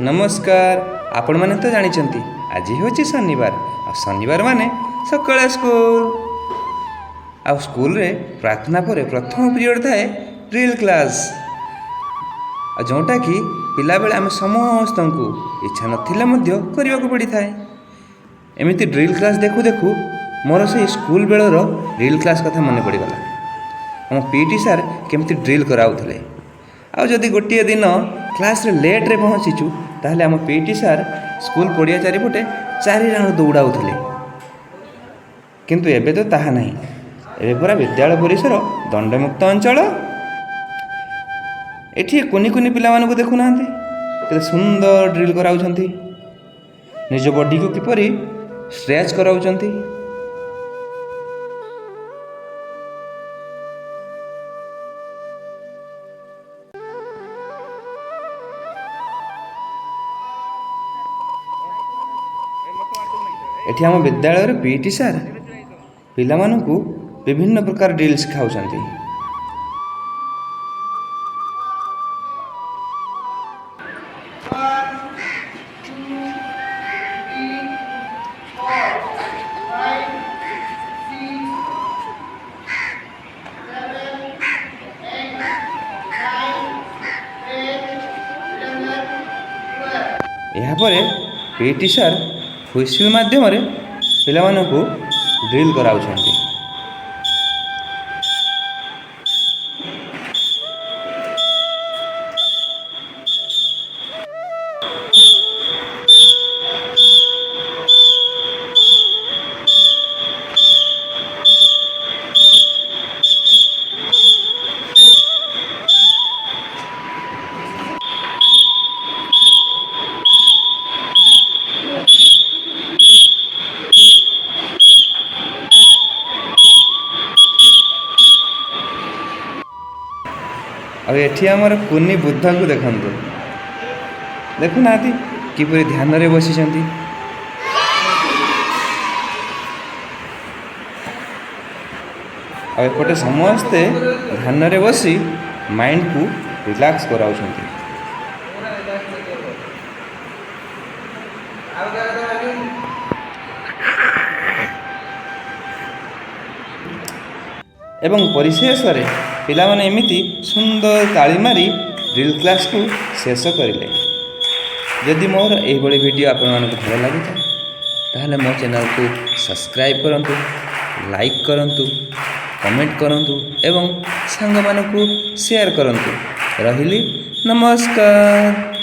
नमस्कार। आपण माने तो जानिछंती आज होची शनिवार आ शनिवार माने सकाळे स्कूल आ स्कूल रे प्रार्थना पर प्रथम पीरियड थाए ड्रिल क्लास जोटा कि पिला बेले आम समस्त को इच्छा नथिले मध्य करने को पड़ी थाए। एमती ड्रिल क्लास देखु देखु मोर से स्कूल बेलर ड्रिल क्लास कथा मन पड़गला। हम पीटी सार केमती ड्रिल कराउथले आ जदि गोटे दिन क्लास रे लेट रे पहुँचीचु ताहले आम पीटी सार स्कूल पड़िया चारिपटे 4 राउंड दौड़ाउथले, किंतु एबे तो ताहा नहीं। एबे पूरा विद्यालय परिसर दंडमुक्त अंचल। एठी कुनी कुनी पिला मानकु देखु नांते केते सुंदर ड्रिल कराउछंती, निज बॉडी को किपरि स्ट्रेच कराउछंती। एठी आम विद्यालय पीटी सार पिला मानकु विभिन्न प्रकार ड्रिल सिखाउछंती। यहाँ पर पीटी सार हुइसिल माध्यम पिला मानकु ड्रिल कराउछंती। और एठी आमर कुनी बुद्धा को देखंतु, देखु नाती किपरि ध्यान रे बसी छंती। और एपटे समस्ते ध्यान रे बसी माइंड को रिलैक्स कराउछंती। एवं परिशेष रे पिला माने एमिति सुंदर ताली मारी ड्रिल क्लास को शेष करिले। जदि मोर एही बड़ी वीडियो आपण मानकु भल लागि ताहले मो चैनल को सब्सक्राइब करंतु, लाइक करंतु, कमेंट करंतु एवं सांग मानकु शेयर करंतु। रहिली नमस्कार।